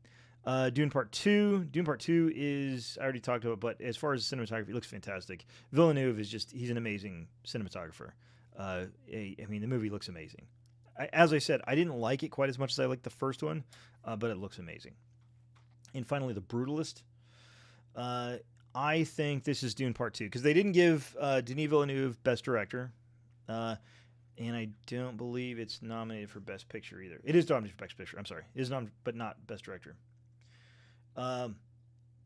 Dune Part 2. Dune Part 2 is, I already talked about, but as far as cinematography, it looks fantastic. Villeneuve is just, he's an amazing cinematographer. I mean, the movie looks amazing. As I said, I didn't like it quite as much as I liked the first one, but it looks amazing. And finally, The Brutalist. I think this is Dune Part 2, because they didn't give Denis Villeneuve Best Director, and I don't believe it's nominated for Best Picture either. It is nominated for Best Picture, I'm sorry. It is nominated, but not Best Director.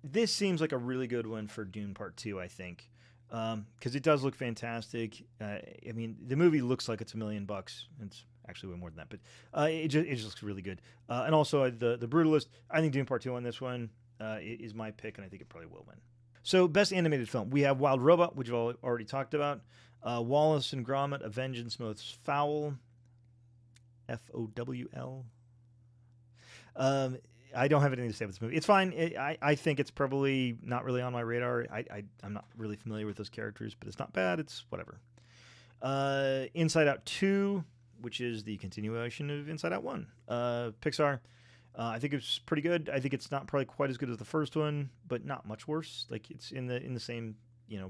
This seems like a really good one for Dune Part 2, I think, because it does look fantastic. I mean, the movie looks like it's $1 million. It's actually way more than that, but it just looks really good. And also the Brutalist, I think Dune Part 2 on this one is my pick, and I think it probably will win. So best animated film, we have Wild Robot, which we've already talked about. Wallace and Gromit: A Vengeance Most Foul. FOWL. I don't have anything to say about this movie. It's fine. I think it's probably not really on my radar. I'm not really familiar with those characters, but it's not bad. It's whatever. Inside Out 2, which is the continuation of Inside Out 1. Pixar. I think it's pretty good. I think it's not probably quite as good as the first one, but not much worse. Like, it's in the same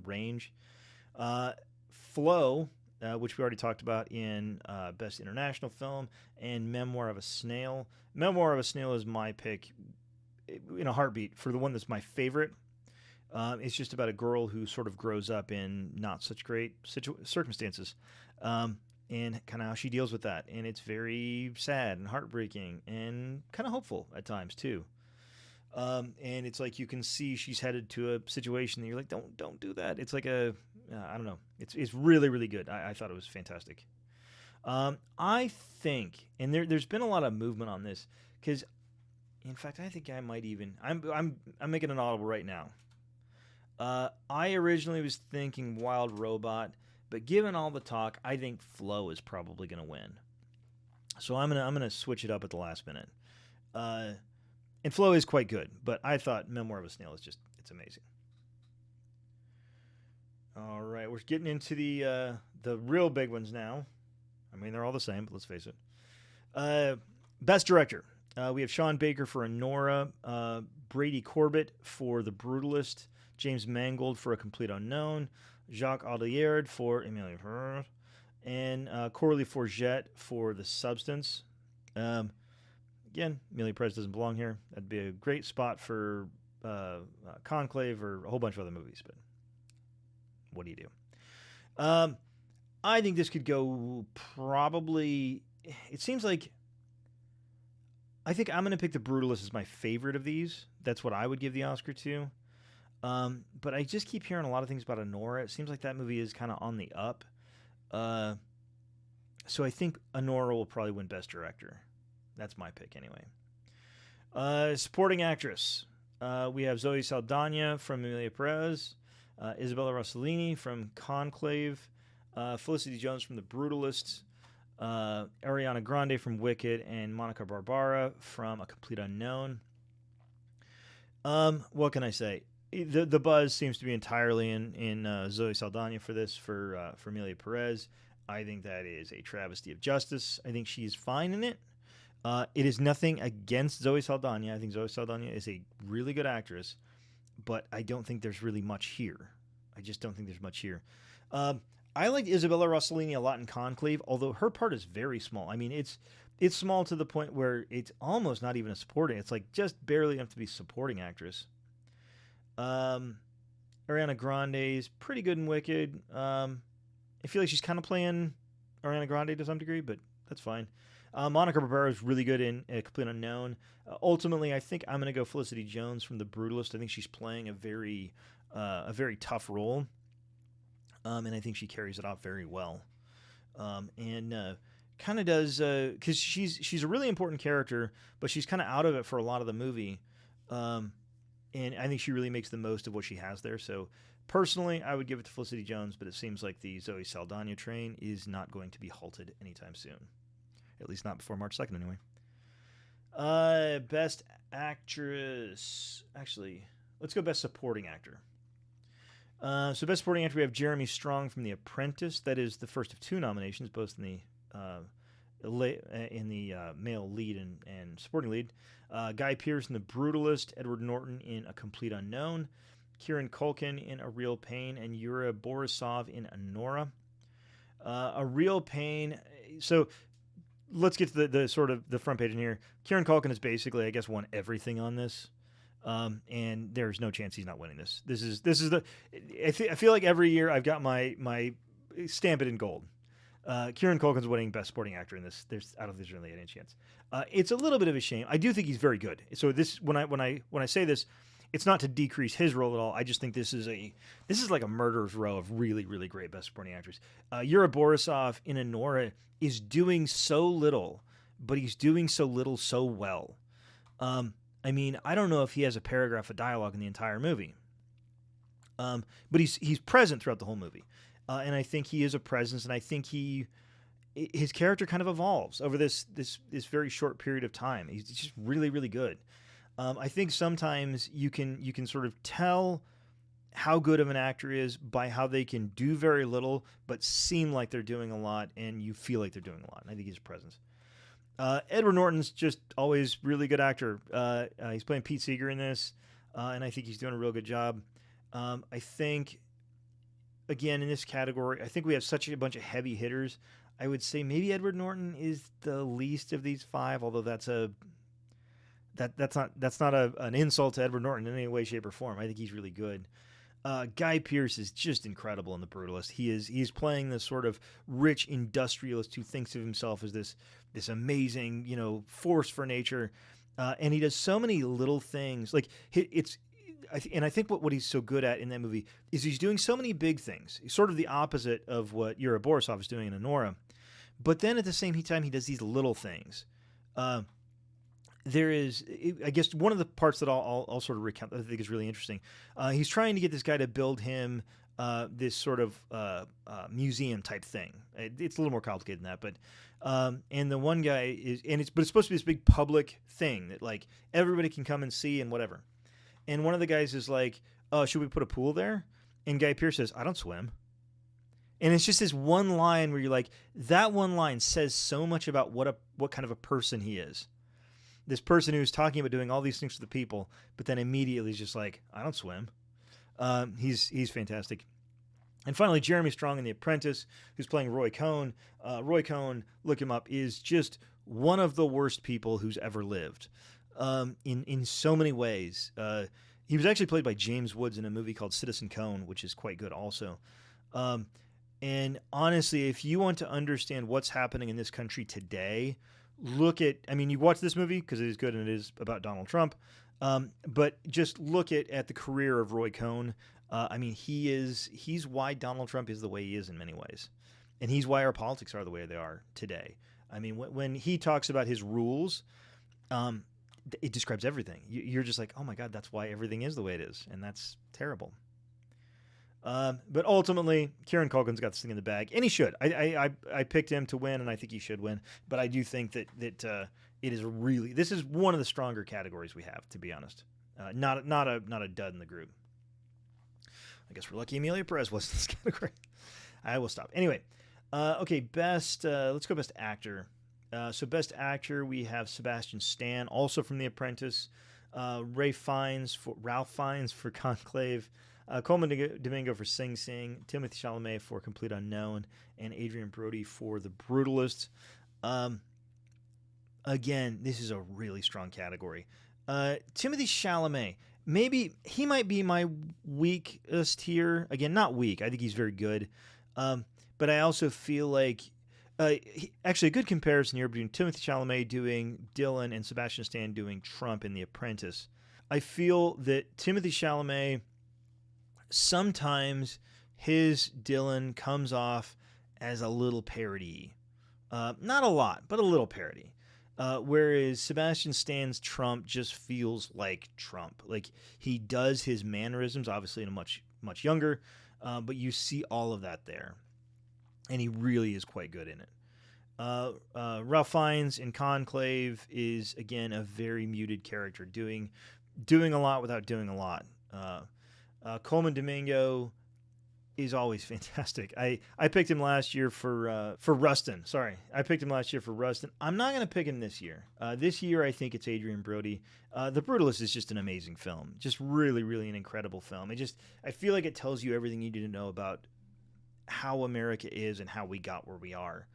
range. Flow, which we already talked about in Best International Film, and Memoir of a Snail. Memoir of a Snail is my pick in a heartbeat for the one that's my favorite. It's just about a girl who sort of grows up in not such great circumstances, and kind of how she deals with that. And it's very sad and heartbreaking and kind of hopeful at times too. And it's like you can see she's headed to a situation that you're like, don't do that. It's like I don't know. It's really, really good. I thought it was fantastic. I think, and there's been a lot of movement on this, because, in fact, I think I might even, I'm making an audible right now. I originally was thinking Wild Robot, but given all the talk, I think Flow is probably going to win. So I'm gonna switch it up at the last minute. And Flow is quite good, but I thought Memoir of a Snail it's amazing. All right, we're getting into the real big ones now. I mean, they're all the same, but let's face it. Best Director. We have Sean Baker for Anora, Brady Corbett for The Brutalist, James Mangold for A Complete Unknown, Jacques Audiard for Emilia Perez, and Coralie Forget for The Substance. Again, Emilia Perez doesn't belong here. That'd be a great spot for Conclave or a whole bunch of other movies, but what do you do? I think this could go probably... It seems like... I think I'm going to pick The Brutalist as my favorite of these. That's what I would give the Oscar to. But I just keep hearing a lot of things about Anora. It seems like that movie is kind of on the up. So I think Anora will probably win Best Director. That's my pick anyway. Supporting actress. We have Zoe Saldana from Emilia Perez, Isabella Rossellini from Conclave, Felicity Jones from The Brutalist, Ariana Grande from Wicked, and Monica Barbara from A Complete Unknown. What can I say? The buzz seems to be entirely in Zoe Saldana for this, for Emilia Perez. I think that is a travesty of justice. I think she's fine in it. It is nothing against Zoe Saldana. I think Zoe Saldana is a really good actress, but I don't think there's really much here. I just don't think there's much here. I liked Isabella Rossellini a lot in Conclave, although her part is very small. I mean, it's small to the point where it's almost not even a supporting. It's like just barely enough to be supporting actress. Ariana Grande is pretty good in Wicked. I feel like she's kind of playing Ariana Grande to some degree, but that's fine. Monica Barbera is really good in A Complete Unknown. Ultimately, I think I'm going to go Felicity Jones from The Brutalist. I think she's playing a very tough role, and I think she carries it off very well. And kind of does, because she's a really important character, but she's kind of out of it for a lot of the movie. And I think she really makes the most of what she has there. So personally, I would give it to Felicity Jones, but it seems like the Zoe Saldana train is not going to be halted anytime soon. At least not before March 2nd, anyway. Best actress. Actually, let's go best supporting actor. So best supporting actor, we have Jeremy Strong from The Apprentice. That is the first of 2 nominations, both in the male lead and supporting lead. Guy Pearce in The Brutalist, Edward Norton in A Complete Unknown, Kieran Culkin in A Real Pain, and Yura Borisov in Anora. A Real Pain. So let's get to the sort of the front page in here. Kieran Culkin has basically, I guess, won everything on this. And there's no chance he's not winning this. This is the. I feel like every year I've got my stamp it in gold. Kieran Culkin's winning Best Supporting Actor in this. I don't think there's really any chance. It's a little bit of a shame. I do think he's very good. So this when I say this, it's not to decrease his role at all. I just think this is like a murderer's row of really, really great Best Supporting Actors. Yura Borisov in Anora is doing so little, but he's doing so little so well. I mean, I don't know if he has a paragraph of dialogue in the entire movie, but he's present throughout the whole movie, and I think he is a presence, and I think his character kind of evolves over this very short period of time. He's just really, really good. I think sometimes you can sort of tell how good of an actor is by how they can do very little but seem like they're doing a lot, and you feel like they're doing a lot. And I think he's a presence. Edward Norton's just always really good actor. He's playing Pete Seeger in this, and I think he's doing a real good job. I think, again, in this category, I think we have such a bunch of heavy hitters. I would say maybe Edward Norton is the least of these 5, although that's not an insult to Edward Norton in any way, shape, or form. I think he's really good. Guy Pearce is just incredible in The Brutalist. He's playing this sort of rich industrialist who thinks of himself as this amazing, force for nature, and he does so many little things. Like I think what he's so good at in that movie is he's doing so many big things. He's sort of the opposite of what Yura Borisov is doing in Anora, but then at the same time he does these little things. There is, I guess, one of the parts that I'll sort of recount that I think is really interesting. He's trying to get this guy to build him this sort of museum type thing. It's a little more complicated than that, but and the one guy it's supposed to be this big public thing that like everybody can come and see and whatever. And one of the guys is like, "Oh, should we put a pool there?" And Guy Pearce says, "I don't swim." And it's just this one line where you're like, that one line says so much about what kind of a person he is. This person who's talking about doing all these things for the people, but then immediately is just like, I don't swim. He's fantastic. And finally, Jeremy Strong in The Apprentice, who's playing Roy Cohn. Roy Cohn, look him up, is just one of the worst people who's ever lived in so many ways. He was actually played by James Woods in a movie called Citizen Cone, which is quite good also. And honestly, if you want to understand what's happening in this country today, you watch this movie because it is good and it is about Donald Trump, but just look at the career of Roy Cohn. He's why Donald Trump is the way he is in many ways, and he's why our politics are the way they are today. I mean, when he talks about his rules, it describes everything. You're just like, oh my God, that's why everything is the way it is, and that's terrible. But ultimately, Kieran Culkin's got this thing in the bag, and he should. I picked him to win, and I think he should win. But I do think that this is one of the stronger categories we have, to be honest. Not a dud in the group. I guess we're lucky Emilia Perez was in this category. I will stop. Anyway, okay, let's go best actor. So best actor, we have Sebastian Stan, also from The Apprentice. Ralph Fiennes for Conclave. Coleman Domingo for Sing Sing, Timothée Chalamet for Complete Unknown, and Adrian Brody for The Brutalist. Again, this is a really strong category. Timothée Chalamet, maybe he might be my weakest here. Again, not weak. I think he's very good. But I also feel like actually a good comparison here between Timothée Chalamet doing Dylan and Sebastian Stan doing Trump in The Apprentice. I feel that Timothée Chalamet, sometimes his Dylan comes off as a little parody. Not a lot, but a little parody. Whereas Sebastian Stan's Trump just feels like Trump. Like he does his mannerisms, obviously in a much younger, but you see all of that there, and he really is quite good in it. Ralph Fiennes in Conclave is again a very muted character, doing a lot without doing a lot. Coleman Domingo is always fantastic. I picked him last year for Rustin. Sorry, I picked him last year for Rustin. I'm not going to pick him this year. This year, I think it's Adrian Brody. The Brutalist is just an amazing film. Just really, really an incredible film. I feel like it tells you everything you need to know about how America is and how we got where we are.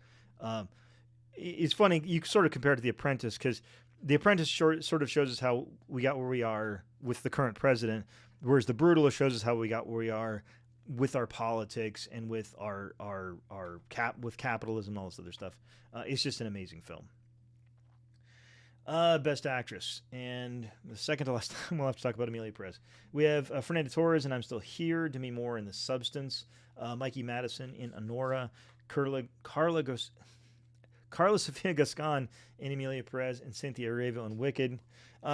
It's funny, you sort of compare it to The Apprentice, because The Apprentice sort of shows us how we got where we are with the current president, whereas The Brutalist shows us how we got where we are with our politics and with with capitalism and all this other stuff. It's just an amazing film. Best Actress, and the second to last time we'll have to talk about Emilia Perez. We have Fernanda Torres and I'm Still Here, Demi Moore in The Substance, Mikey Madison in Honora, Carla Sofia Gascon in Emilia Perez, and Cynthia Erivo in Wicked.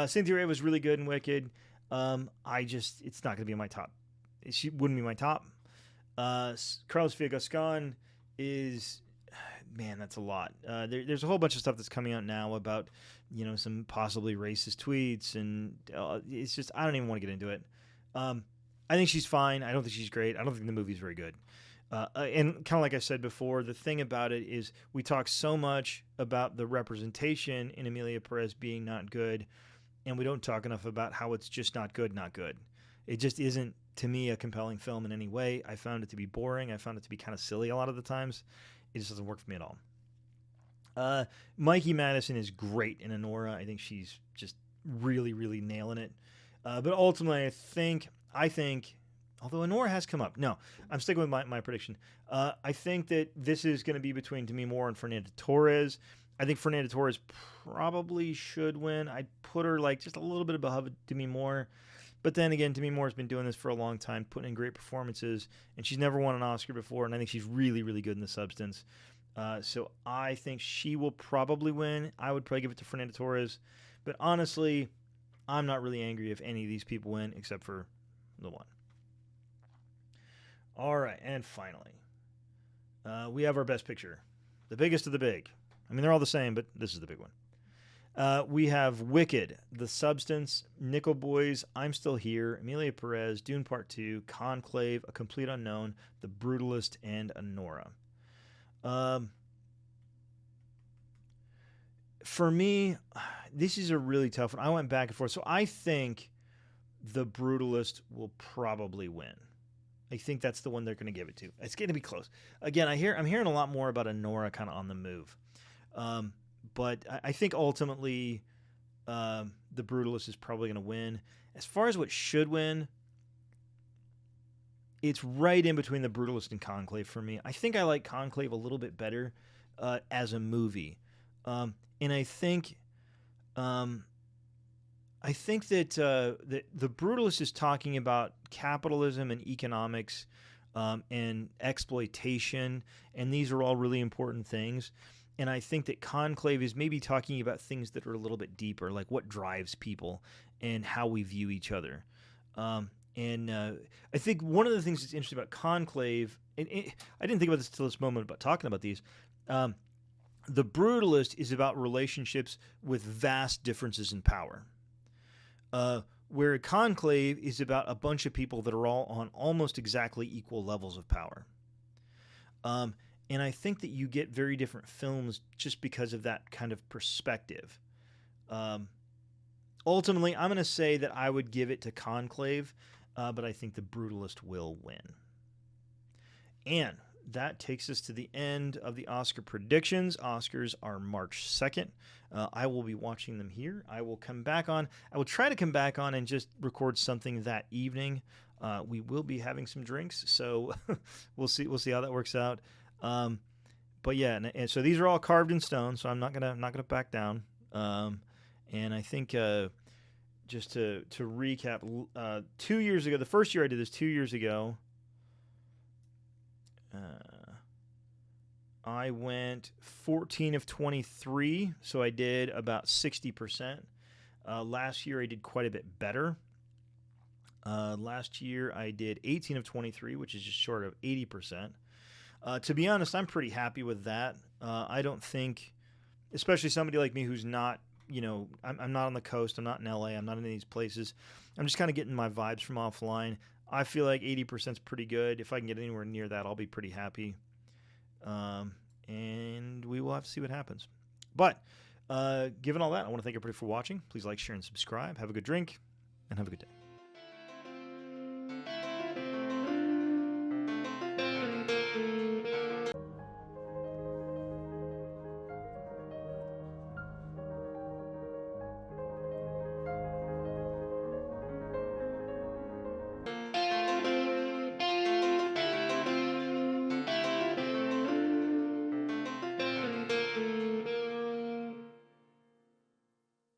Cynthia Erivo was really good in Wicked. It's not going to be in my top. She wouldn't be my top. Carla Sofia Gascon is, man, that's a lot. There's a whole bunch of stuff that's coming out now about, some possibly racist tweets, and it's just, I don't even want to get into it. I think she's fine. I don't think she's great. I don't think the movie's very good. And kind of like I said before, the thing about it is we talk so much about the representation in Emilia Perez being not good, and we don't talk enough about how it's just not good. It just isn't, to me, a compelling film in any way. I found it to be boring. I found it to be kind of silly a lot of the times. It just doesn't work for me at all. Mikey Madison is great in Honora. I think she's just really, really nailing it. But ultimately, I think, although Honora has come up. No, I'm sticking with my prediction. I think that this is going to be between Demi Moore and Fernanda Torres. I think Fernanda Torres probably should win. I'd put her like just a little bit above Demi Moore. But then again, Demi Moore's been doing this for a long time, putting in great performances, and she's never won an Oscar before, and I think she's really, really good in The Substance. So I think she will probably win. I would probably give it to Fernanda Torres. But honestly, I'm not really angry if any of these people win, except for the one. All right, and finally, we have our Best Picture. The biggest of the big. I mean, they're all the same, but this is the big one. We have Wicked, The Substance, Nickel Boys, I'm Still Here, Emilia Perez, Dune Part 2, Conclave, A Complete Unknown, The Brutalist, and Honora. For me, this is a really tough one. I went back and forth. So I think The Brutalist will probably win. I think that's the one they're going to give it to. It's going to be close. Again, I'm hearing a lot more about Honora kind of on the move. But I think ultimately The Brutalist is probably going to win. As far as what should win, it's right in between The Brutalist and Conclave for me. I think I like Conclave a little bit better as a movie. And I think that The Brutalist is talking about capitalism and economics and exploitation, and these are all really important things. And I think that Conclave is maybe talking about things that are a little bit deeper, like what drives people and how we view each other. And I think one of the things that's interesting about Conclave, I didn't think about this until this moment about talking about these, The Brutalist is about relationships with vast differences in power. Where Conclave is about a bunch of people that are all on almost exactly equal levels of power. And I think that you get very different films just because of that kind of perspective. Ultimately, I'm going to say that I would give it to Conclave, but I think The Brutalist will win. And that takes us to the end of the Oscar predictions. Oscars are March 2nd. I will be watching them here. I will try to come back on and just record something that evening. We will be having some drinks, so we'll see how that works out. But yeah, and so these are all carved in stone, so I'm not gonna back down. And I think just to recap, 2 years ago, the first year I did this 2 years ago, I went 14 of 23, so I did about 60%. Last year I did quite a bit better. Last year I did 18 of 23, which is just short of 80%. To be honest, I'm pretty happy with that. I don't think, especially somebody like me who's not, I'm not on the coast, I'm not in LA, I'm not in these places. I'm just kind of getting my vibes from offline. I feel like 80% is pretty good. If I can get anywhere near that, I'll be pretty happy. And we will have to see what happens. But given all that, I want to thank everybody for watching. Please like, share, and subscribe. Have a good drink, and have a good day.